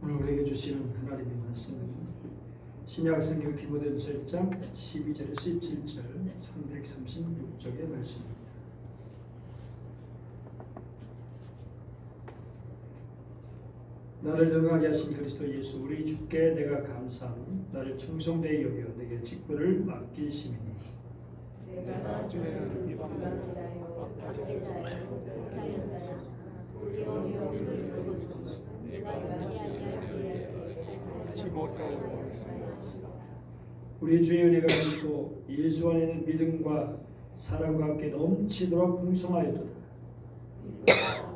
오늘 우리에게 주시는 하나님의 말씀은 신약성경 디모데전서 1장 12절에서 17절 336쪽의 말씀입니다. 나를 능하게 하신 그리스도 예수 우리 주께 내가 감사하노. 나를 충성되이 여겨 내게 직분을 맡기심이니 내가 주를 비방하는 자여 박해자여 못하였사야 우리여 여기를 이루고소서 내가 용기하게 하지 못하였사야. 우리 주의 은혜가 있고 예수 안에는 믿음과 사랑과 함께 넘치도록 풍성하였도다.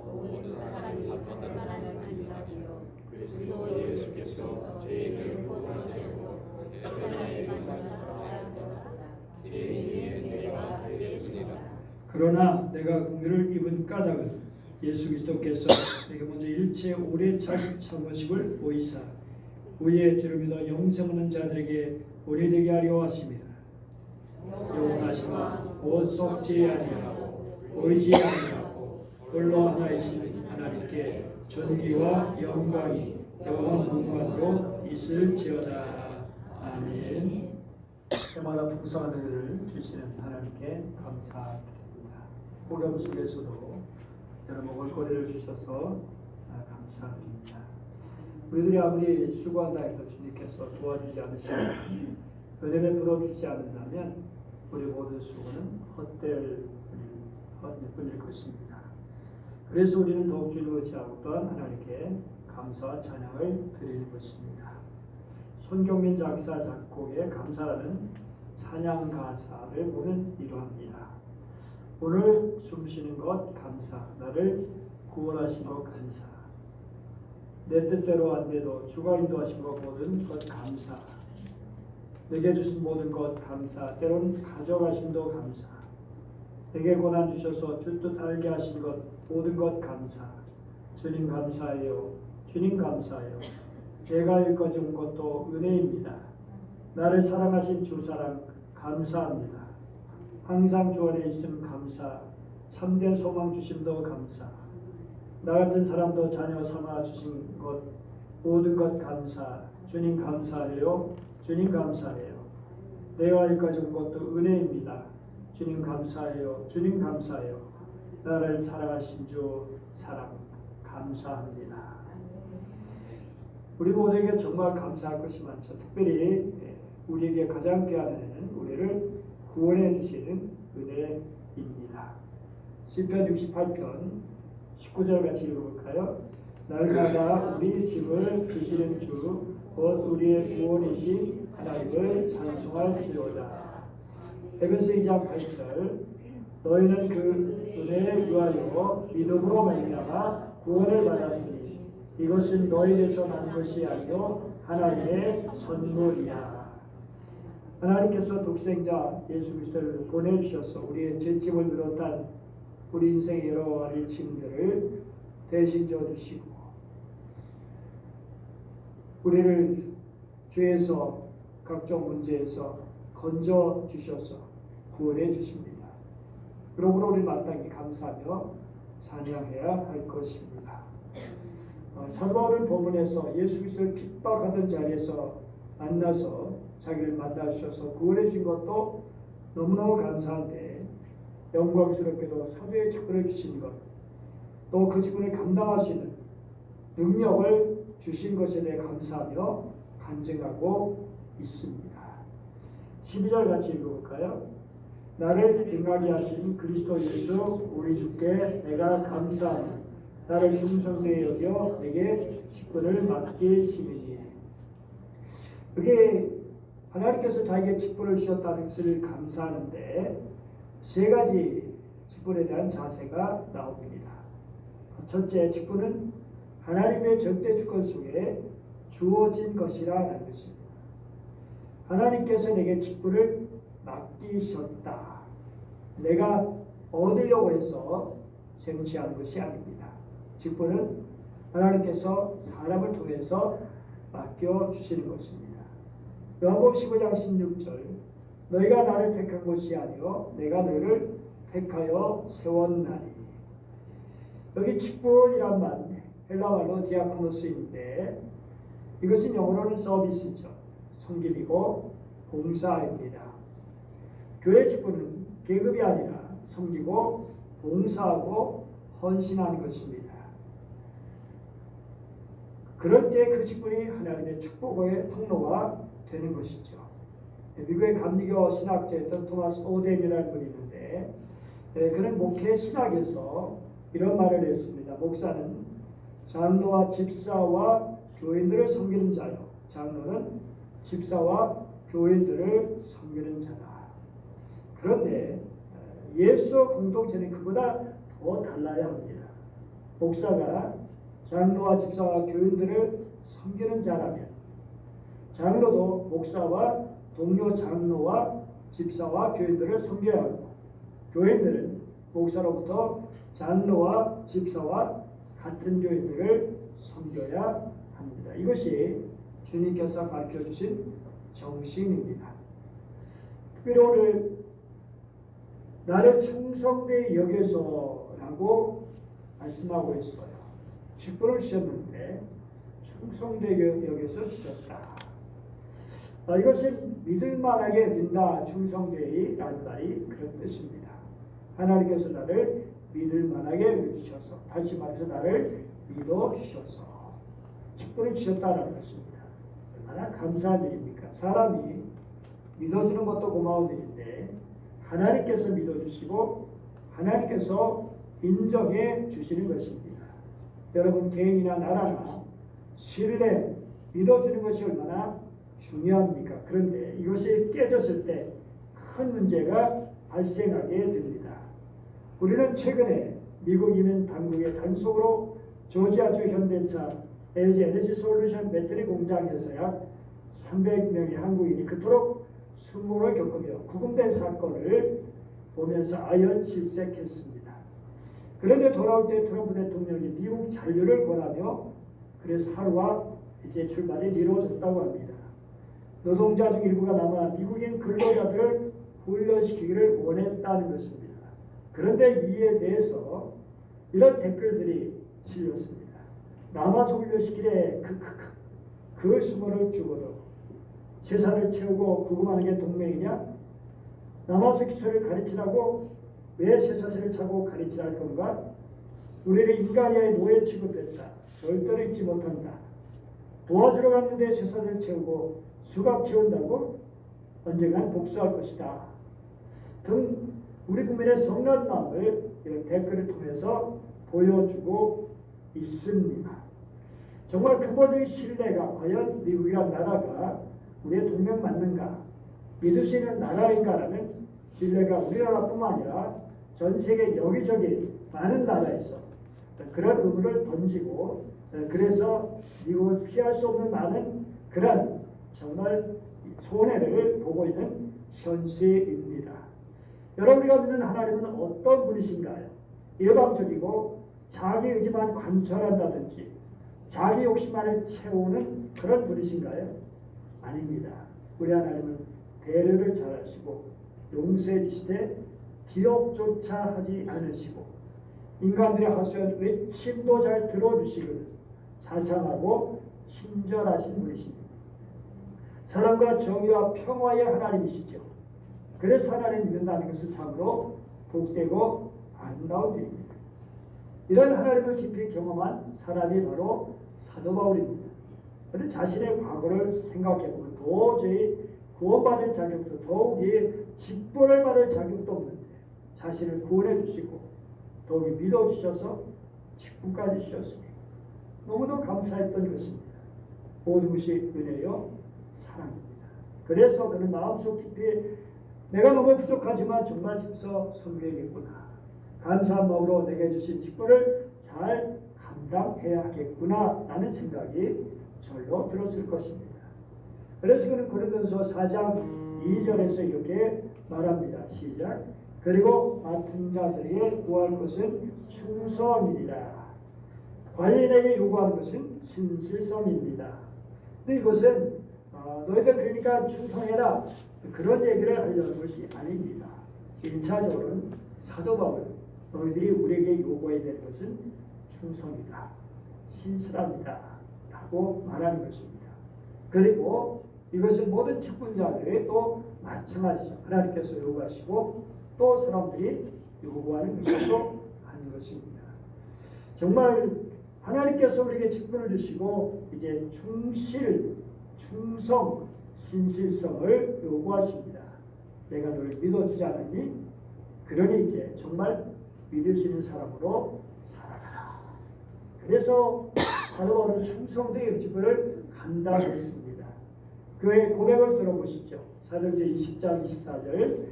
모든 사람이 받을 만한 말이여 그리스도 예수께서 죄인을 구원하시고 세상에 만나서 죄인의 은혜가 되겠으리라. 그러나 내가 긍휼을 입은 까닭은 예수 그리스도께서 내게 먼저 일체 오래 참으심을 보이사 우리의 주를 믿어 영생 얻는 자들에게 오래되게 하려 하심이라. 영원하시와 곧 썩지 아니하고 보이지 아니하고 홀로 하나이신 하나님께 존귀와 영광이 영원문관으로 있을지어다. 아멘. 해마다 풍성한 은혜를 주시는 하나님께 감사드립니다. 폭염 속에서도 여러분 먹을거리를 주셔서 감사드립니다. 우리들이 아무리 수고한다 해도 주님께서 도와주지 않으시면 은혜 베풀어 주지 않는다면 우리 모든 수고는 헛될 뿐일 것입니다. 그래서 우리는 더욱 주님을 의지하고 또한 하나님께 감사와 찬양을 드리는 것입니다. 손경민 작사 작곡의 감사라는 찬양 가사를 보면 이러합니다. 오늘 숨쉬는 것 감사, 나를 구원하신 것 감사, 내 뜻대로 안 돼도 주가 인도하신 것 모든 것 감사, 내게 주신 모든 것 감사, 때론 가져가심도 감사, 내게 고난 주셔서 주 뜻 알게 하신 것 모든 것 감사. 주님 감사해요. 주님 감사해요. 내가 여기까지 온 것도 은혜입니다. 나를 사랑하신 주 사랑 감사합니다. 항상 주 안에 있음 감사. 참된 소망 주심도 감사. 나 같은 사람도 자녀 삼아 주신 것 모든 것 감사. 주님 감사해요. 주님 감사해요. 내가 여기까지 온 것도 은혜입니다. 주님 감사해요. 주님 감사해요. 나를 사랑하신 주 사랑 감사합니다. 우리 모두에게 정말 감사할 것이 많죠. 특별히 우리에게 가장 귀한 은혜는 우리를 구원해 주시는 은혜입니다. 시편 68편 19절 같이 읽어볼까요? 날마다 우리 집을 지시는 주 곧 우리의 구원이신 하나님을 찬송할지로다. 에베소 2장 8절 너희는 그 은혜에 의하여 믿음으로 말미암아 구원을 받았으니 이것은 너희에게서 난 것이 아니요 하나님의 선물이야. 하나님께서 독생자 예수 그리스도를 보내주셔서 우리의 죄짐을 비롯한 우리 인생의 여러 가지 짐들을 대신 져주시고 우리를 죄에서 각종 문제에서 건져 주셔서 구원해 주십니다. 그러므로 우리 마땅히 감사하며 찬양해야 할 것입니다. 사도바울은 본문에서 예수 그리스도를 핍박하던 자리에서 만나서 자기를 만나 주셔서 구원해 주신 것도 너무너무 감사한데 영광스럽게도 사도의 직분을 주신 것, 또 그 직분을 감당할 수 있는 능력을 주신 것에 대해 감사하며 간증하고 있습니다. 12절 같이 읽어볼까요? 나를 능하게 하신 그리스도 예수 우리 주께 내가 감사하며 나를 충성되이 여겨 내게 직분을 맡기시니. 그게 하나님께서 자기의 직분을 주셨다는 것을 감사하는데 세 가지 직분에 대한 자세가 나옵니다. 첫째, 직분은 하나님의 절대 주권 속에 주어진 것이라는 것입니다. 하나님께서 내게 직분을 맡기셨다. 내가 얻으려고 해서 쟁취하는 것이 아닙니다. 직분은 하나님께서 사람을 통해서 맡겨주시는 것입니다. 요한복음 15장 16절 너희가 나를 택한 것이 아니요 내가 너희를 택하여 세웠나니. 여기 직분이란 말 헬라말로 디아코노스인데 이것은 영어로는 서비스죠. 섬김이고 봉사입니다. 교회 직분은 계급이 아니라 섬기고 봉사하고 헌신하는 것입니다. 그럴 때 그 직분이 하나님의 축복의 통로가 되는 것이죠. 미국의 감리교 신학자였던 토마스 오덴이라는 분이 있는데 그는 목회 신학에서 이런 말을 했습니다. 목사는 장로와 집사와 교인들을 섬기는 자요. 장로는 집사와 교인들을 섬기는 자다. 그런데 예수 공동체는 그보다 더 달라야 합니다. 목사가 장로와 집사와 교인들을 섬기는 자라면 장로도 목사와 동료 장로와 집사와 교인들을 섬겨야 하고 교인들은 목사로부터 장로와 집사와 같은 교인들을 섬겨야 합니다. 이것이 주님께서 가르쳐주신 정신입니다. 특별히 오늘 나를 충성되이 여겨서라고 말씀하고 있어요. 직분을 주셨는데 충성되이 여겨서 주셨다. 이것은 믿을만하게 여긴다. 충성되이라는 말이 그런 뜻입니다. 하나님께서 나를 믿을만하게 여겨주셔서 다시 말해서 나를 믿어주셔서 직분을 주셨다는 것입니다. 얼마나 감사한 일입니까? 사람이 믿어주는 것도 고마운 일인데 하나님께서 믿어주시고 하나님께서 인정해 주시는 것입니다. 여러분 개인이나 나라나 신뢰 믿어주는 것이 얼마나 중요합니까? 그런데 이것이 깨졌을 때 큰 문제가 발생하게 됩니다. 우리는 최근에 미국 이민 당국의 단속으로 조지아주 현대차 LG 에너지 솔루션 배터리 공장에서 약 300명의 한국인이 그토록 수모를 겪으며 구금된 사건을 보면서 아연칠색했습니다. 그런데 돌아올 때 트럼프 대통령이 미국 잔류를 권하며 그래서 하루가 이제 출발이 미뤄졌다고 합니다. 노동자 중 일부가 남아 미국인 근로자들을 훈련시키기를 원했다는 것입니다. 그런데 이에 대해서 이런 댓글들이 실렸습니다. 남아서 훈련시키래 그 수모를 죽어도 세상을 채우고 구금하는 게 동맹이냐? 남아서 기술을 가르치라고 왜 쇠사슬을 차고 가르치라 할 건가? 우리를 인간이야의 노예 취급했다. 절대로 잊지 못한다. 도와주러 갔는데 쇠사슬을 채우고 수갑 채운다고? 언젠간 복수할 것이다. 등 우리 국민의 성난 마음을 이런 댓글을 통해서 보여주고 있습니다. 정말 근본적인 신뢰가 과연 미국이란 나라가 우리의 동맹 맞는가? 믿을 수 있는 나라인가라는 신뢰가 우리나라뿐만 아니라 전 세계 여기저기 많은 나라에서 그런 의문을 던지고 그래서 미국을 피할 수 없는 많은 그런 정말 손해를 보고 있는 현실입니다. 여러분이 믿는 하나님은 어떤 분이신가요? 일방적이고 자기 의지만 관철한다든지 자기 욕심만을 채우는 그런 분이신가요? 아닙니다. 우리 하나님은 배려를 잘하시고 용서해 주시되 기억조차 하지 않으시고 인간들의 하소연 외침도 잘 들어주시고 자상하고 친절하신 분이십니다. 사랑과 정의와 평화의 하나님이시죠. 그래서 하나님 믿는다는 것은 참으로 복되고 아름다운 일입니다. 이런 하나님을 깊이 경험한 사람이 바로 사도 바울입니다. 그는 자신의 과거를 생각해보면 도저히 구원받을 자격도 더욱이 직분을 받을 자격도 없는데 자신을 구원해 주시고 더욱이 믿어주셔서 직분까지 주셨으니 너무도 감사했던 것입니다. 모든 것이 은혜요 사랑입니다. 그래서 그는 마음속 깊이 내가 너무 부족하지만 정말 힘써 섬겨야겠구나. 감사한 마음으로 내게 주신 직분을 잘 감당해야 하겠구나 라는 생각이 절로 들었을 것입니다. 그래서 그는 고린도전서 4장 2절에서 이렇게 말합니다. 시작. 그리고 맡은 자들에게 구할 것은 충성이니라. 관리인에게 요구하는 것은 진실성입니다. 근데 이것은 너희들 그러니까 충성해라 그런 얘기를 하려는 것이 아닙니다. 1차적으로는 사도 바울 너희들이 우리에게 요구해야 될 것은 충성이다. 신실합니다. 라고 말하는 것입니다. 그리고 이것은 모든 직분자들이 또 마찬가지죠. 하나님께서 요구하시고 또 사람들이 요구하는 것으로 하는 것입니다. 정말 하나님께서 우리에게 직분을 주시고 이제 충성, 신실성을 요구하십니다. 내가 너를 믿어주지 않았니? 그러니 이제 정말 믿을 수 있는 사람으로 살아가라. 그래서 사도 바울은 충성되게 직분을 감당했습니다. 그의 고백을 들어보시죠. 사도행전 20장 24절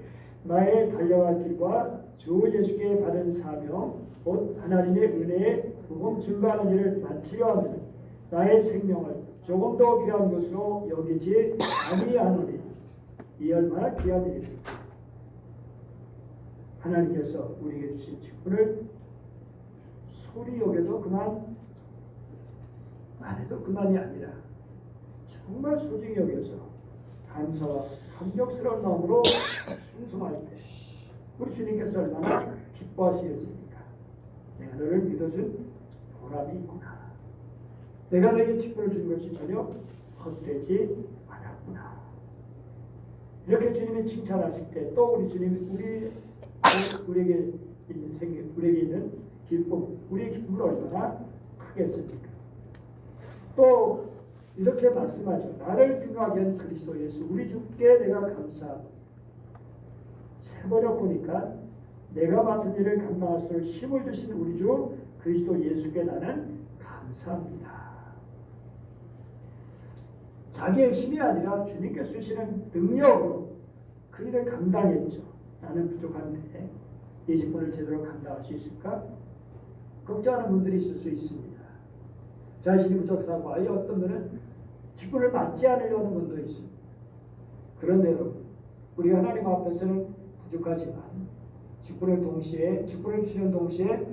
나의 달려갈 길과 주 예수께 받은 사명 곧 하나님의 은혜의 복음 증거하는 일을 마치려 하면 나의 생명을 조금 더 귀한 것으로 여기지 아니하노니 이 얼마나 귀한 일입니까? 하나님께서 우리에게 주신 직분을 소리 여겨도 그만, 안 해도 그만이 아니라 정말 소중히 여겨서 감사와 감격스러운 마음으로 충성할 때 우리 주님께서 얼마나 기뻐하시겠습니까? 내가 너를 믿어준 보람이 있구나. 내가 너에게 직분을 준 것이 전혀 헛되지 않았구나. 이렇게 주님이 칭찬하실 때 또 우리 주님이 우리에게 있는 생각, 우리에게 있는 기쁨, 우리의 기쁨을 얼마나 크겠습니까? 또 이렇게 말씀하죠. 나를 등하게 한 그리스도 예수 우리 주께 내가 감사하고 세번을 보니까 내가 맡은 일을 감당할 수 있도록 힘을 주신 우리 주 그리스도 예수께 나는 감사합니다. 자기의 힘이 아니라 주님께서 주시는 능력으로 그 일을 감당했죠. 나는 부족한데 이 직분을 제대로 감당할 수 있을까? 걱정하는 분들이 있을 수 있습니다. 자신이 부족하고 아예 어떤 분은 직분을 맡지 않으려는 분도 있습니다. 그런데 여러분, 우리 하나님 앞에서는 부족하지만 직분을 주시는 동시에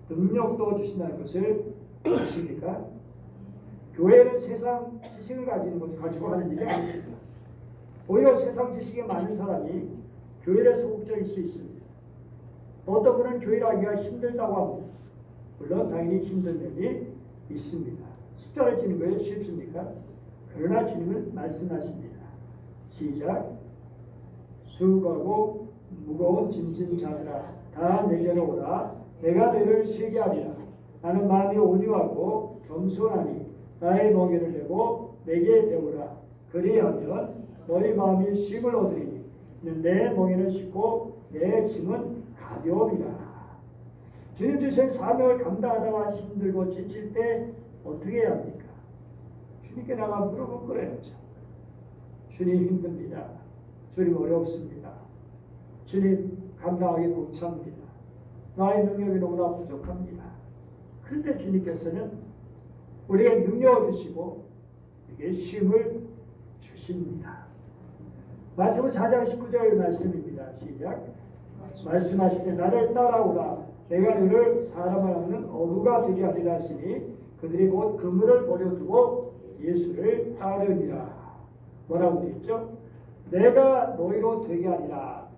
능력도 주신다는 것을 아십니까? 교회는 세상 지식을 가지고 하는 일이 아닙니다. 오히려 세상 지식이 많은 사람이 교회에 소극적일 수 있습니다. 어떤 분은 교회를 하기가 힘들다고 합니다. 물론 당연히 힘든 면이 있습니다. 십자가를 지는 거에 쉽습니까? 그러나 주님은 말씀하십니다. 시작. 수고하고 무거운 짐진 자들아 다 내게로 오라. 내가 너희를 쉬게 하리라. 나는 마음이 온유하고 겸손하니 나의 멍에를 내고 내게 배우라. 그리하면 너희 마음이 쉼을 얻으리니 내 멍에는 쉽고 내 짐은 가벼움이라. 주님 주신 사명을 감당하다가 힘들고 지칠 때 어떻게 해야 합니까? 주님께 나가 무릎을 꿇어야죠. 주님 힘듭니다. 주님 어렵습니다. 주님 감당하기 벅찹니다. 나의 능력이 너무나 부족합니다. 그런데 주님께서는 우리에게 능력을 주시고 우리에게 쉼을 주십니다. 마태복음 4장 19절 말씀입니다. 시작. 말씀하시되 나를 따라오라. 내가 너를 사람을 얻는 어부가 되게 하리라 하시니 그들이 곧 그물을 버려두고 예수를 따르니라. 뭐라고 되어 있죠? 내가 너희로 되게 하리라.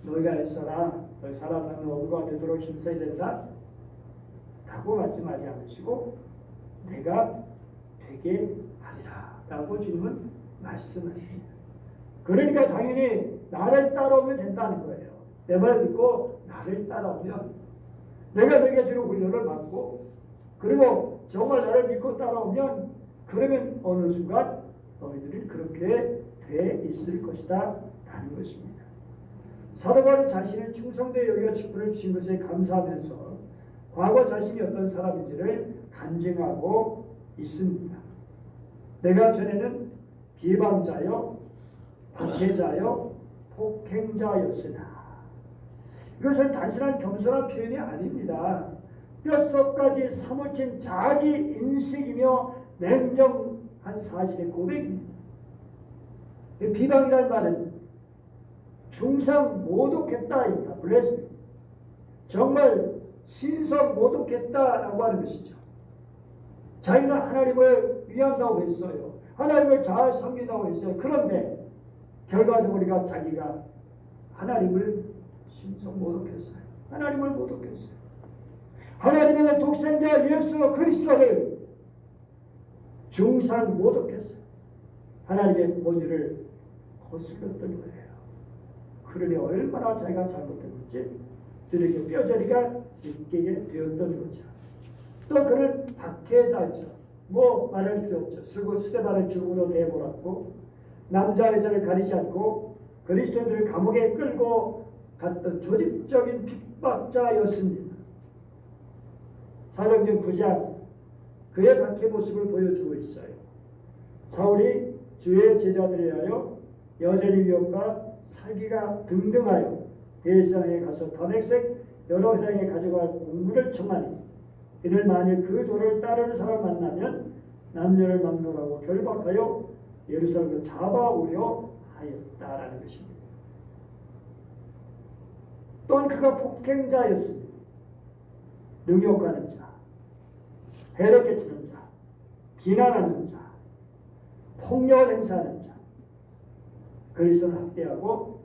너희가 애써라. 너희 사람을 얻는 어부가 되도록 힘써야 된다. 라고 말씀하지 않으시고 내가 되게 하리라. 라고 주님은 말씀하십니다. 그러니까 당연히 나를 따라오면 된다는 거예요. 내 말 믿고 나를 따라오면 내가 너에게 주는 훈련을 받고 그리고 정말 나를 믿고 따라오면 그러면 어느 순간 너희들이 그렇게 돼 있을 것이다 라는 것입니다. 사도 바울은 자신의 충성되어 여기가 직분을 주신 것에 감사하면서 과거 자신이 어떤 사람인지를 간증하고 있습니다. 내가 전에는 비방자요 박해자요 폭행자였으나 이것은 단순한 겸손한 표현이 아닙니다. 뼛속까지 사무친 자기 인식이며 냉정한 사실의 고백입니다. 비방이라는 말은 중상 모독했다입니다. 블레스미. 정말 신성 모독했다라고 하는 것이죠. 자기는 하나님을 위한다고 했어요. 하나님을 잘 섬긴다고 했어요. 그런데 결과적으로 자기가 하나님을 신성 모독했어요. 하나님을 모독했어요. 하나님의 독생자 예수 그리스도를 중상 모독했어요. 하나님의 권위를 거슬렀던 거예요. 그러니 얼마나 자기가 잘못했는지 이렇게 뼈저리가 느끼게 되었던 거죠. 또 그는 박해자죠. 뭐 말할 필요 없죠. 스데반을 죽음으로 내몰았고 남자 여자를 가리지 않고 그리스도인들을 감옥에 끌고 갔던 조직적인 핍박자였습니다. 사도행전 9장 그의 박해 모습을 보여주고 있어요. 사울이 주의 제자들에 의하여 여전히 위협과 살기가 등등하여 대성에 가서 다메섹 여러 회당에 가져갈 공물을 청하니 이를 만일 그 도를 따르는 사람 만나면 남녀를 막론하고 결박하여 예루살렘을 잡아오려 하였다라는 것입니다. 또한 그가 폭행자였습니다. 능욕하는 자, 해를 끼치는 자, 비난하는 자, 폭력을 행사하는 자, 그리스도를 학대하고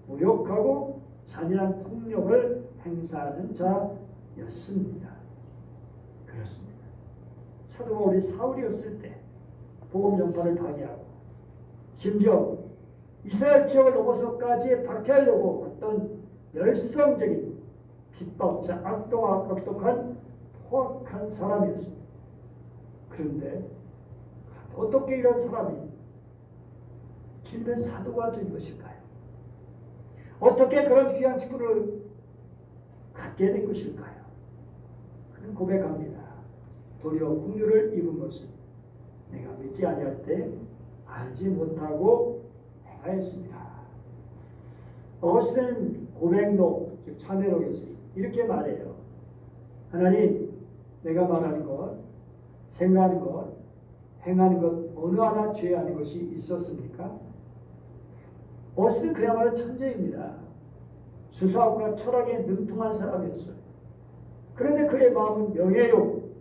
모욕하고 잔인한 폭력을 행사하는 자였습니다. 그렇습니다. 사도 바울이 사울이었을 때 복음 전파를 방해하고 심지어 이스라엘 지역을 넘어서까지 박해하려고 했던 열성적인 핍박자, 악독한 포악한 사람이었습니다. 그런데 어떻게 이런 사람이 진짜 사도가 된 것일까요? 어떻게 그런 귀한 직분을 갖게 된 것일까요? 그는 고백합니다. 도리어 긍휼을 입은 것은 내가 믿지 아니할 때 알지 못하고 행하였습니다. 어거스틴 고백록, 즉 참회록에서 이렇게 말해요. 하나님, 내가 말하는 것, 생각하는 것, 행하는 것 어느 하나 죄 아닌 것이 있었습니까? 어거스틴 그야말로 천재입니다. 수사학과 철학에 능통한 사람이었어요. 그런데 그의 마음은 명예욕,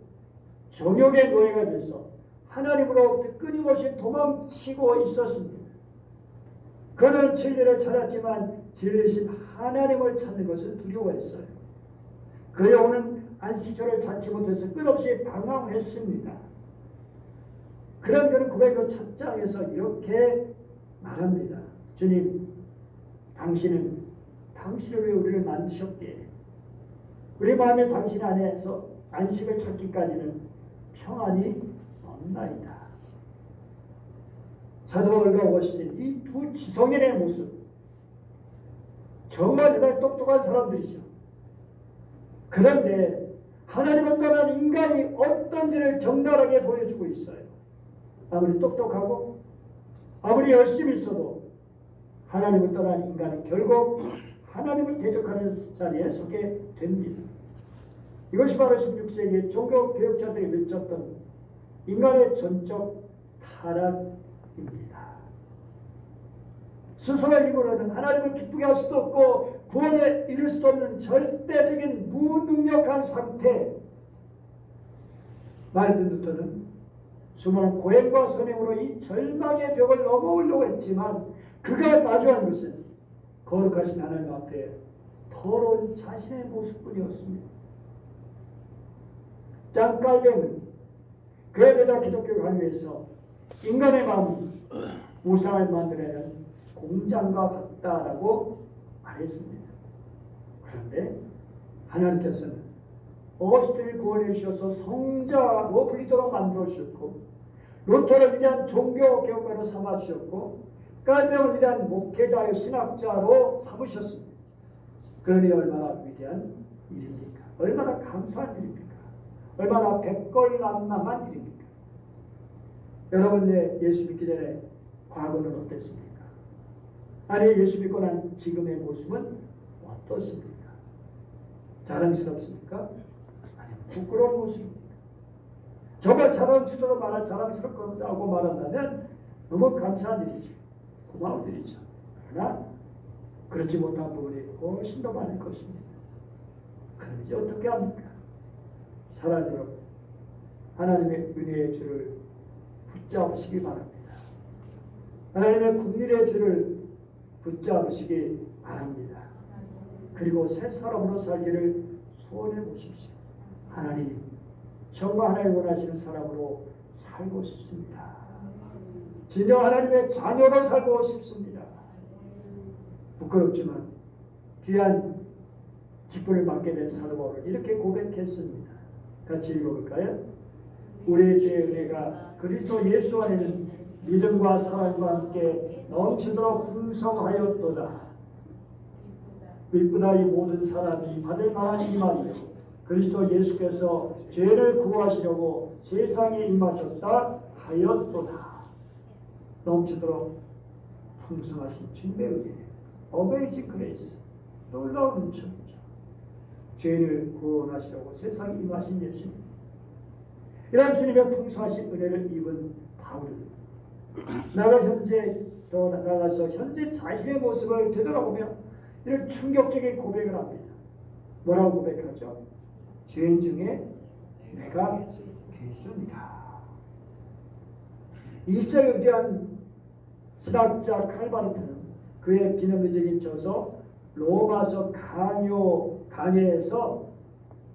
정욕의 노예가 돼서 하나님으로부터 끊임없이 도망치고 있었습니다. 그는 진리를 찾았지만 진리신 하나님을 찾는 것을 두려워했어요. 그 영혼은 안식처를 찾지 못해서 끝없이 방황했습니다. 그런 그는 고백록 첫 장에서 이렇게 말합니다. 주님, 당신은 당신을 위해 우리를 만드셨기에 우리 마음에 당신 안에서 안식을 찾기까지는 평안이 없나이다. 사도 바울과 오거스틴 이 두 지성인의 모습 정말 대단히 똑똑한 사람들이죠. 그런데 하나님을 떠난 인간이 어떤지를 적나라하게 보여주고 있어요. 아무리 똑똑하고 아무리 열심히 있어도 하나님을 떠난 인간은 결국 하나님을 대적하는 자리에 서게 됩니다. 이것이 바로 16세기 종교개혁자들이 외쳤던 인간의 전적 타락입니다. 스스로의 힘으로는 하나님을 기쁘게 할 수도 없고 구원에 이를 수도 없는 절대적인 무능력한 상태. 마르틴 루터는 수많은 고행과 선행으로 이 절망의 벽을 넘어오려고 했지만 그가 마주한 것은 거룩하신 하나님 앞에 더러운 자신의 모습뿐이었습니다. 장 깔뱅은 그에 대한 기독교 강요에서 인간의 마음은 우상을 만들어내는 공장과 같다라고 말했습니다. 그런데 하나님께서는 어거스틴을 구원해 주셔서 성자로 불리도록 만들어 주셨고 루터를 위대한 종교개혁가로 삼아 주셨고 깔뱅을 위대한 목회자의 신학자로 삼으셨습니다. 그러니 얼마나 위대한 일입니까? 얼마나 감사한 일입니까? 얼마나 백걸난망한 일입니까? 여러분, 예수 믿기 전에 과거는 어땠습니까? 아니, 예수 믿고 난 지금의 모습은 어떻습니까? 자랑스럽습니까? 아니, 부끄러운 모습입니다. 정말 자랑스럽다고 말한다면 너무 감사한 일이죠. 고마운 일이죠. 그러나 그렇지 못한 부분이 훨씬 더 많을 것입니다. 그럼 이제 어떻게 합니까? 사랑하는 여러분, 하나님의 은혜의 줄을 붙잡으시기 바랍니다. 하나님의 긍휼의 줄을 붙잡으시기 바랍니다. 그리고 새 사람으로 살기를 소원해 보십시오. 하나님, 정말 하나님 원하시는 사람으로 살고 싶습니다. 진정 하나님의 자녀로 살고 싶습니다. 부끄럽지만 귀한 직분을 맡게 된 사도 바울은 이렇게 고백했습니다. 같이 읽어볼까요? 우리의 죄의 은혜가 그리스도 예수 안에는 믿음과 사랑과 함께 넘치도록 풍성하였도다. 이쁘다 이 모든 사람이 받을 만한 이 말이요 그리스도 예수께서 죄를 구하시려고 세상에 임하셨다 하였도다. 넘치도록 풍성하신 주님의 은혜, 어메이징 그레이스, 놀라운 은총이죠. 죄를 구원하시려고 세상에 임하신 예수님, 이런 주님의 풍성하신 은혜를 입은 바울은 나가 현재 더 나아가서 현재 자신의 모습을 되돌아보며 이런 충격적인 고백을 합니다. 뭐라고 고백하죠? 죄인 중에 내가 괴수니라. 20세기 위대한 신학자 칼바르트는 그의 비능의적인 저서 로마서 강해에서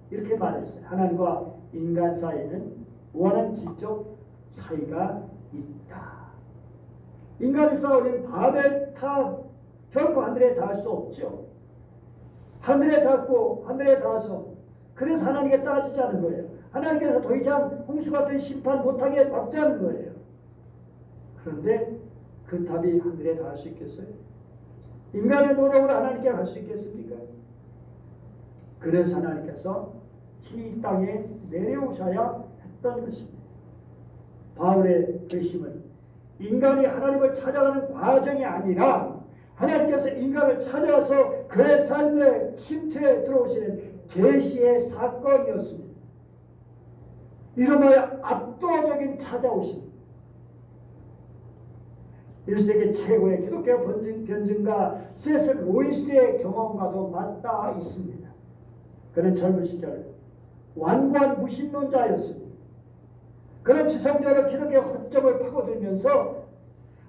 이렇게 말했어요. 하나님과 인간 사이에는 무한한 지적 차이가 있다. 인간이 쌓아올린 밤의 탑 결코 하늘에 닿을 수 없죠. 하늘에 닿고 하늘에 닿아서 그래서 하나님께 따지자는 거예요. 하나님께서 더 이상 홍수 같은 심판 못하게 막자는 거예요. 그런데 그 답이 하늘에 닿을 수 있겠어요? 인간의 노력으로 하나님께 갈 수 있겠습니까? 그래서 하나님께서 친히 이 땅에 내려오셔야 했던 것입니다. 바울의 결심은 인간이 하나님을 찾아가는 과정이 아니라 하나님께서 인간을 찾아와서 그의 삶의 침투에 들어오시는 계시의 사건이었습니다. 이름하여 압도적인 찾아오심. 1세기 최고의 기독교 변증가 C.S. 루이스의 경험과도 맞닿아 있습니다. 그는 젊은 시절 완고한 무신론자였습니다. 그는 지성적으로 기독교의 허점을 파고들면서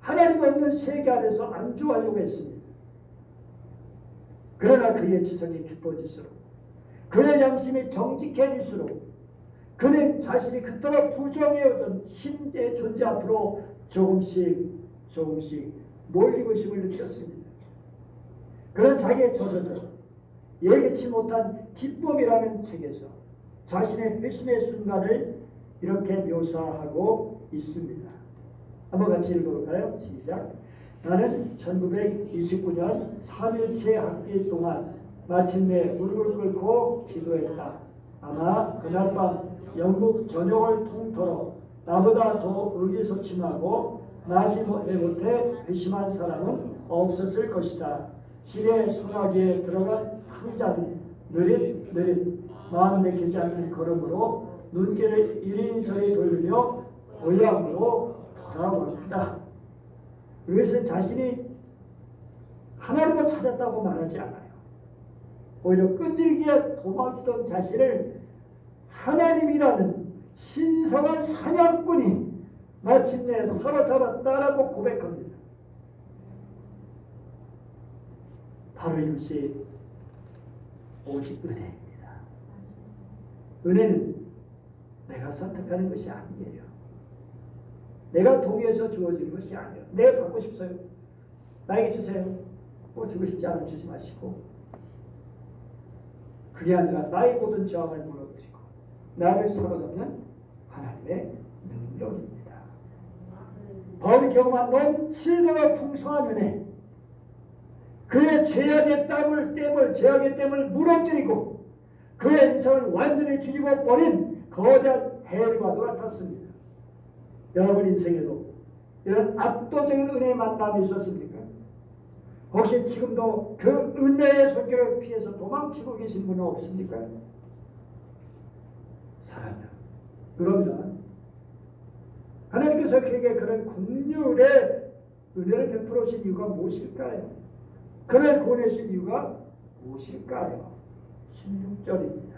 하나님 없는 세계 안에서 안주하려고 했습니다. 그러나 그의 지성이 깊어질수록 그의 양심이 정직해질수록 그는 자신이 그토록 부정해오던 신의 존재 앞으로 조금씩 몰리고 있음을 느꼈습니다. 그는 자기의 저서적 예기치 못한 기쁨이라는 책에서 자신의 회심의 순간을 이렇게 묘사하고 있습니다. 한번 같이 읽어볼까요? 시작. 나는 1929년 3일째 학기 동안 마침내 무릎을 꿇고 기도했다. 아마 그날 밤 영국 전역을 통틀어 나보다 더 의기소침하고 나지 못해 회심한 사람은 없었을 것이다. 실의 소나기에 들어간 탕자는 느릿느릿 마음 내키지 않는 걸음으로 눈길을 이리저리 돌리며 고향으로 돌아왔다. 이것은 자신이 하나님을 찾았다고 말하지 않아요. 오히려 끈질기게 도망치던 자신을 하나님이라는 신성한 사냥꾼이 마침내 사로잡았다라고 고백합니다. 바로 이것이 오직 은혜입니다. 은혜는 내가 선택하는 것이 아니에요. 내가 동의해서 주어지는 것이 아니에요. 내가 받고 싶어요. 나에게 주세요. 뭐 주고 싶지 않으면 주지 마시고. 그게 아니라 나의 모든 저항을 무너뜨리고 나를 사로잡는 하나님의 능력입니다. 바울이 경험한 넘치도록 풍성한 은혜, 그의 죄악의 땀을 무너뜨리고 그의 인생을 완전히 뒤집어 버린 거대한 해일과도 같았습니다. 여러분 인생에도 이런 압도적인 은혜의 만남이 있었습니까? 혹시 지금도 그 은혜의 손길을 피해서 도망치고 계신 분은 없습니까? 사랑해요. 그러면 하나님께서 그에게 그런 긍휼의 은혜를 베풀어 주신 이유가 무엇일까요? 그를 구원해 주신 이유가 무엇일까요? 16절입니다.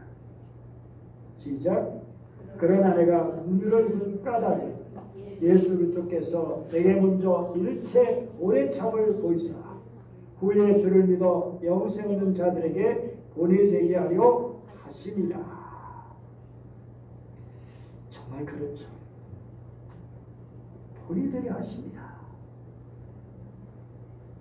시작. 그러나 내가 긍휼을 입은 까닭을 예수 그리스도께서 내게 먼저 일체 오래 참을 보이사 후에 주를 믿어 영생 얻는 자들에게 본이 되게 하려 하심이라. 정말 그렇죠. 돈이 되려 하십니다.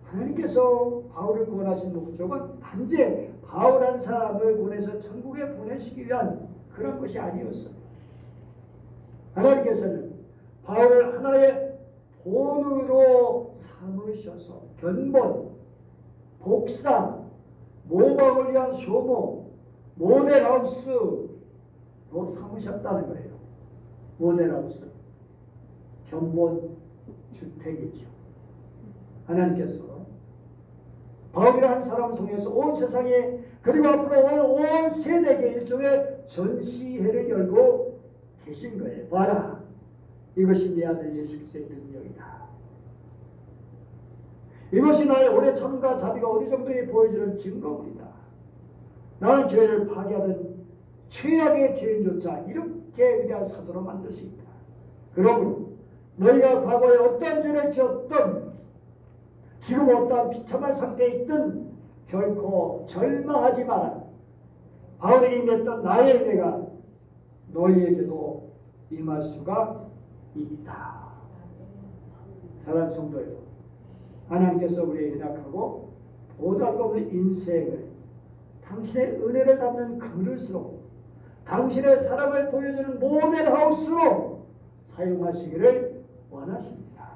하나님께서 바울을 구원하신 목적은 단지 바울 한 사람을 구원해서 천국에 보내시기 위한 그런 것이 아니었어요. 하나님께서는 바울을 하나의 본으로 삼으셔서 견본, 복사, 모방을 위한 소모, 모델하우스로 삼으셨다는 거예요. 모델하우스, 견본 주택이죠. 하나님께서 바울이라는 사람을 통해서 온 세상에 그리고 앞으로 온 세대에게 일종의 전시회를 열고 계신 거예요. 봐라, 이것이 내 아들 예수 그리스도의 능력이다. 이것이 나의 오래 참과 자비가 어느 정도에 보여주는 증거물이다. 나는 교회를 파괴하던 최악의 죄인조차 이렇게 위대한 사도로 만들 수 있다. 그러므로 너희가 과거에 어떤 죄를 지었던 지금 어떠한 비참한 상태에 있든 결코 절망하지 마라. 바울에게 임했던 나의 은혜가 너희에게도 임할 수가 있다. 사랑하는 성도여, 하나님께서 우리의 연약하고 보잘것없는 인생을 당신의 은혜를 담는 그릇으로, 당신의 사랑을 보여주는 모델하우스로 사용하시기를 원하십니다.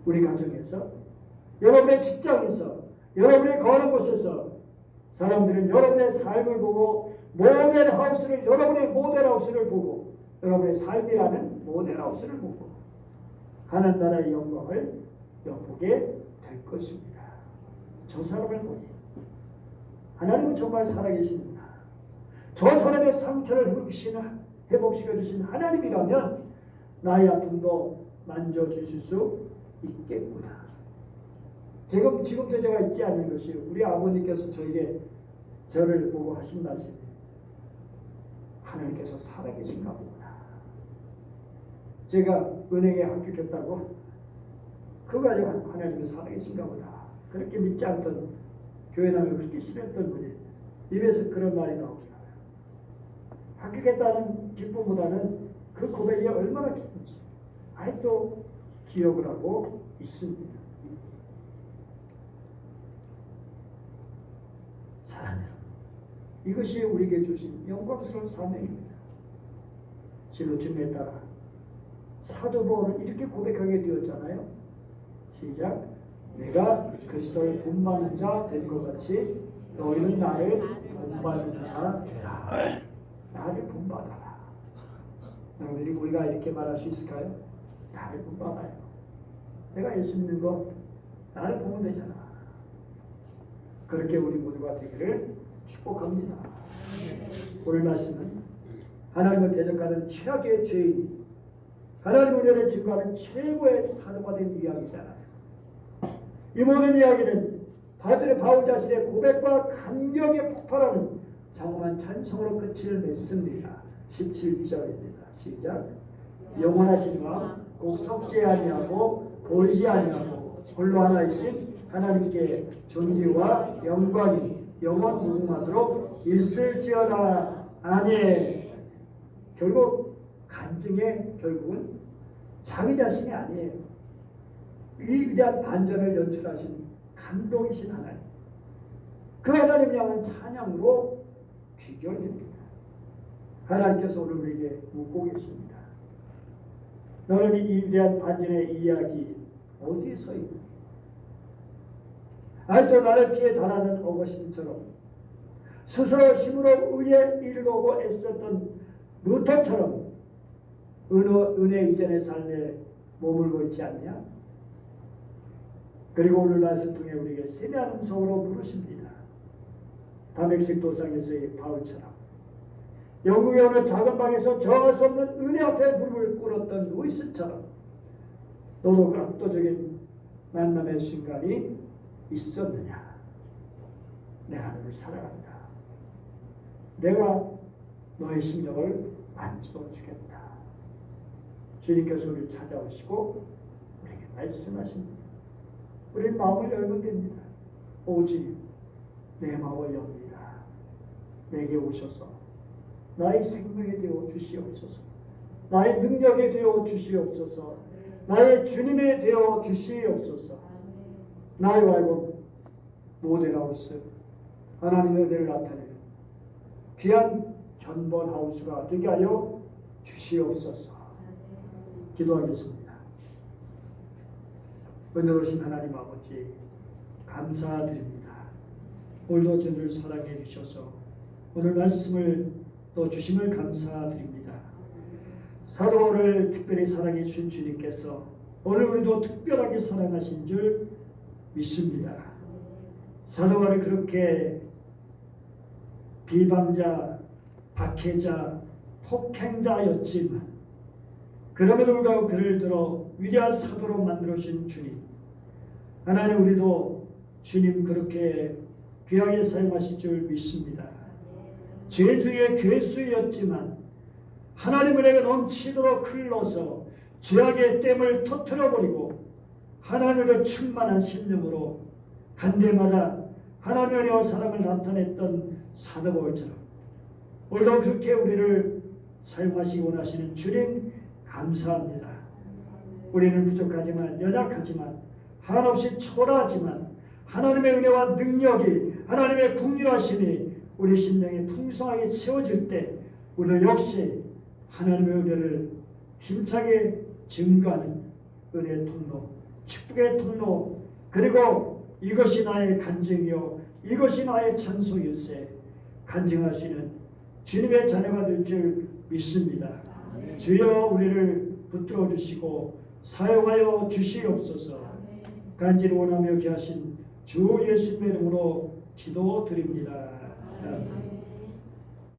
우리 가정에서, 여러분의 직장에서, 여러분의 거하는 곳에서 사람들은 여러분의 삶을 보고 모델하우스를, 여러분의 모델하우스를 보고, 여러분의 삶이라는 모델하우스를 보고 하나님 나라의 영광을 엿보게 될 것입니다. 저 사람을 보니 하나님은 정말 살아계십니다. 저 사람의 상처를 회복시켜주신 하나님이라면 나의 아픔도 만져주실 수 있겠구나. 지금도 제가 잊지 않는 것이 우리 아버님께서 저를 보고 하신 말씀이 하나님께서 살아계신가 보구나. 제가 은행에 합격했다고 그거 가지고 하나님이 살아계신가 보다. 그렇게 믿지 않던, 교회 나면 그렇게 싫었던 분이 입에서 그런 말이 나오더라고요. 합격했다는 기쁨보다는 그 고백이 얼마나 기쁜지 아직도 기억을 하고 있습니다. 사랑해요. 이것이 우리에게 주신 영광스러운 사명입니다. 진로중에 따라 사도 바울은 이렇게 고백하게 되었잖아요. 시작. 내가 그리스도를 본받는 자 된 것 같이 너희는 나를 본받는 자 되라. 나를 본받아라. 여러분들이 우리가 이렇게 말할 수 있을까요? 나를 본받아요. 내가 예수 믿는 거 나를 보면 되잖아. 그렇게 우리 모두가 되기를 축복합니다. 오늘 말씀은 하나님을 대적하는 최악의 죄인이 하나님 은혜를 증거하는 최고의 사도가 된 이야기잖아요. 이 모든 이야기는 바울 자신의 고백과 감격에 폭발하는 장엄한 찬송으로 끝을 맺습니다. 17절입니다. 시작. 영원하신 바 꼭 섞지 아니하고 보이지 아니하고 홀로 하나이신 하나님께 존귀와 영광이 영원 무궁하도록 있을지어다. 아멘. 결국 간증의 결국은 자기 자신이 아니에요. 이 위대한 반전을 연출하신 감동이신 하나님, 그 하나님을 향한 찬양으로 귀결됩니다. 하나님께서 오늘 우리에게 묻고 계십니다. 너는 이 위대한 반전의 이야기 어디에 서 있느냐? 아직도 나를 피해 달하는 어거신처럼 스스로 힘으로 의에 이르려고 애썼던 루터처럼 은혜 이전의 삶에 머물고 있지 않냐? 그리고 오늘 말씀 통해 우리에게 세미한 음성으로 부르십니다. 다메섹 도상에서의 바울처럼 영국의 어느 작은 방에서 저할 수 없는 은혜 앞에 무릎을 꿇었던 루이스처럼 너도 그 압도적인 만남의 순간이 있었느냐? 내가 너를 사랑한다. 내가 너의 심령을 만져주겠다. 주님께서 우리를 찾아오시고 우리에게 말씀하십니다. 우리는 마음을 열면 됩니다. 오 주님, 내 마음을 엽니다. 내게 오셔서 나의 생명이 되어 주시옵소서. 나의 능력이 되어 주시옵소서. 나의 주님이 되어 주시옵소서. 나의 말고 모델하우스 하나님의 은혜를 나타내는 귀한 견본하우스가 되게 하여 주시옵소서. 기도하겠습니다. 은혜로우신 하나님 아버지 감사드립니다. 오늘도 저를 사랑해 주셔서 오늘 말씀을 또 주심을 감사드립니다. 사도 바울을 특별히 사랑해 주신 주님께서 오늘 우리도 특별하게 사랑하신 줄 믿습니다. 사도 바울이 그렇게 비방자, 박해자, 폭행자였지만 그럼에도 불구하고 그를 들어 위대한 사도로 만들어주신 주님, 하나님 우리도 주님 그렇게 귀하게 사용하실 줄 믿습니다. 죄 중에 괴수였지만 하나님 은혜가 넘치도록 흘러서 죄악의 댐을 터뜨려버리고 하나님의 충만한 심령으로 간대마다 하나님의 은혜와 사랑을 나타냈던 사도 바울처럼 오늘도 그렇게 우리를 사용하시기 원하시는 주님 감사합니다. 우리는 부족하지만 연약하지만 한없이 초라하지만 하나님의 은혜와 능력이 하나님의 국률하심이 우리 심령에 풍성하게 채워질 때 우리도 역시 하나님의 은혜를 힘차게 증거하는 은혜의 통로, 축복의 통로, 그리고 이것이 나의 간증이요 이것이 나의 찬송일세 간증하시는 주님의 자녀가 될 줄 믿습니다. 주여 우리를 붙들어 주시고 사용하여 주시옵소서. 간절히 원하며 귀하신 주 예수님의 이름으로 기도드립니다. 아멘.